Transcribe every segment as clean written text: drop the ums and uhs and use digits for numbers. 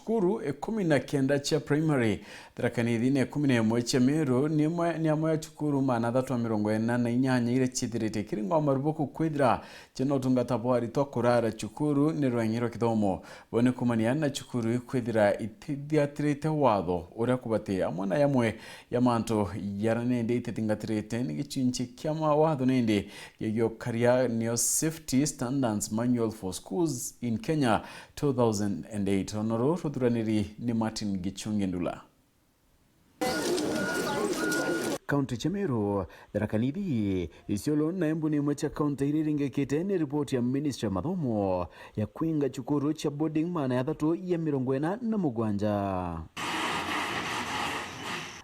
cukuru 19 cia primary thirakanithine 11 cia miru ni amwe ya cukuru 348 ire cithirite kiringo marubuku kwithira kina utungata bwa aritwa kurara cukuru ni rweng'iro kithomo bone kumania na cukuru kwithira itithiatirite watho uria kubate amwe na yamwe ya mantu yaranende ititingatirite ni gicunchi kia mawatho nende yegyo karia neo Safety Standards Manual for Schools in Kenya 2008. Honoro ruthuraniri ni Martin Gichungendula. Kaunti cha Meru tharakanithie isiolo na embuni mwecha kaunti iriringekite ni ripoti ya Ministry ya Mathomo ya kwinga cukuru cha boarding mana ya 347.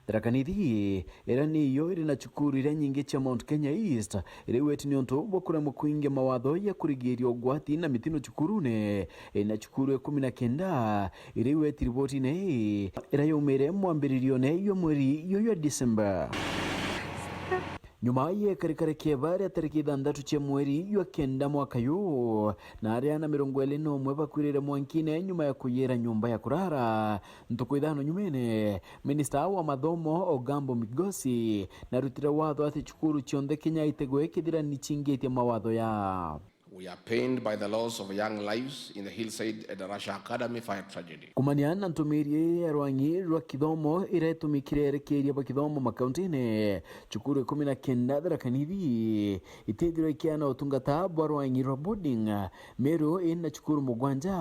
Tharakanithie era niyo iri na cukuru ira nyingi cha Mount Kenya East iri weti nionto bokura mukwingia mawatho ya kurigiria ugwati na mitino cukurune na cukuru 19 iri weti ripoti ne ira yumire mwambiririo ne yo mweri yo December. Nyuma ye karikare kiebari ya tariki 6 cia mweri wa kenda mwaka yu na aria na 21 bakwirire mwankine nyuma ya kuyera nyumba ya kurara ntuku 5 nyumene Minister wa Mathomo Ogambo Migosi na rutira watho ati cukuru cionthe Kenya itegwe kithira ni chingitie mawatho ya. We are pained by the loss of young lives in the Hillside at the Russia Academy fire tragedy. Kumaniana ntumiri ya rwangi rwa kithomo iretumikire erekeria ba kithomo makauntine cukuru 19 tharakanithie itethirwe kiana utungata bwa rwangi rwa boarding Meru ina cukuru mugwanja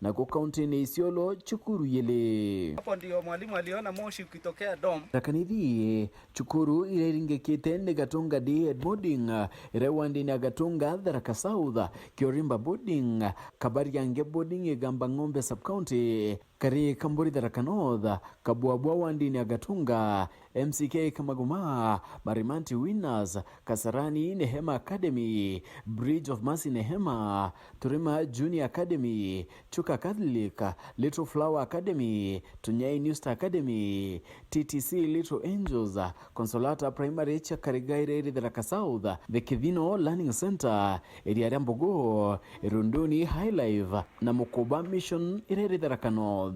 na kwa kauntine Isiolo cukuru yele. Hapo ndio mwalimu aliona moshi ukitokea dom. Tharakanithie cukuru ireringekite ni Gatunga Day boarding irewandi ni Gatunga Tharaka South Kiorimba boarding Kabariange boarding Igamba Ng'ombe sub county Kari Kamburi Tharaka North Kabuabwa wandini ya Gatunga MCK Kamaguma Marimanti Winners Kasarani Nehema Academy Bridge of Mercy Nehema Turima Junior Academy Chuka Catholic Little Flower Academy Tunyai New Star Academy TTC Little Angels Consolata Primary cha Karigaire Tharaka South The Kivino Learning Center Eriaria Mbogo Irunduni High Life na Mukoba Mission Irere Tharaka North.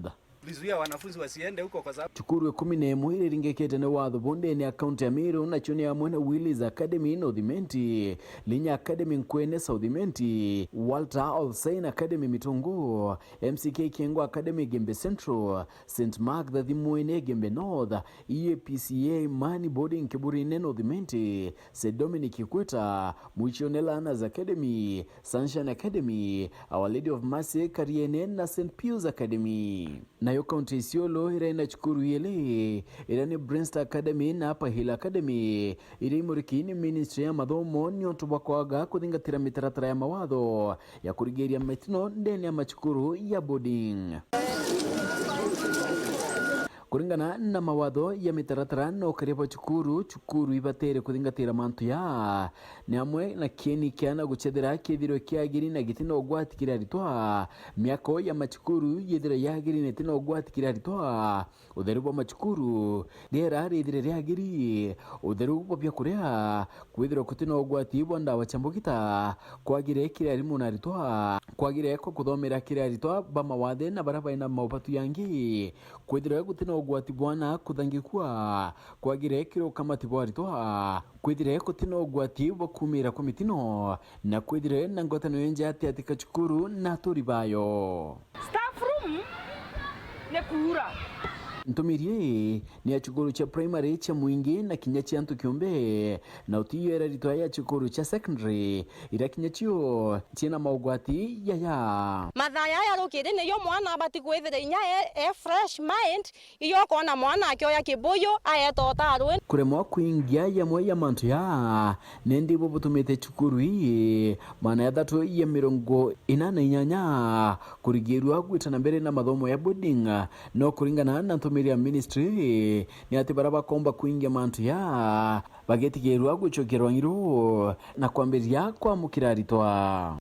Lizuia wanafunzi wasiende huko kwa sababu cukuru 11 iringekete ne watho bonde ni account ya Meru na choni ya Mwena Willis Academy North Menti Linya Academy Nkwene South Menti Walter Olsen Academy Mitongo MCK Kengo Academy Gembe Central St Mark the Mwene Gembe North EAPCA Mani Boarding Kiburine North Menti St Dominic Kikweta Muchionela Anas Academy Sunshine Academy Our Lady of Mercy Kariene na St Pius Academy. Na kaunti Isiolo ira ina cukuru yele ira ni Brenstar Academy na Upper Hill Academy ira imurikini Ministry ya Mathomo ni otubakwaga kuthingatira mitaratara ya mawatho ya kurigeria mitino ndeni ya macukuru ya boarding. Kuringana na mawatho ya mitaratara no karibu cukuru ibatere kuthingatira mantu ya ni amwe na kieni kiana guchethera kithiro kiagiri na gitino gwatikira ritwa miako ya macukuru yethira yagiri ne tino gwatikira ritwa utheru bwa macukuru rera rithire ryagiri utheru bwa bya kuria kwithira kutino gwati bonda wachambukita kwagire kira rimu na ritwa kwagire ko kuthomera kira ritwa ba mawathe na baraba ina maupatu yangi kwithira kutino gwati bwana kuthangikwa kwagire kiro kama tibwaritwa kwithire kutino gwati bokumira komitino na kwithire na ngotano yenje ati cukuru na turi bayo staff room ne kuura ntumirie ni ya cukuru cha primary cha Mwingi na kinya cha Antu Kiumbe na utiyo era ritwa ya cukuru cha secondary ira kinya chio china maugwati ya mathaya ya rukire ne yo mwana bati kwethira inya fresh mind iyo kona mwana akyo ya kibuyu ayetota arwe kuremwa kuingia ya mwe ya mantu ya nendi bobutumite cukuru hii mana ya 348 kurigirwa gwitana mbere na mathomo ya boarding no kuringana na ya ministry ni ati baraba komba kuingia mantu ya bagetigerwa gucokerwa ngiro na kwamberia kwa mukiraritwa.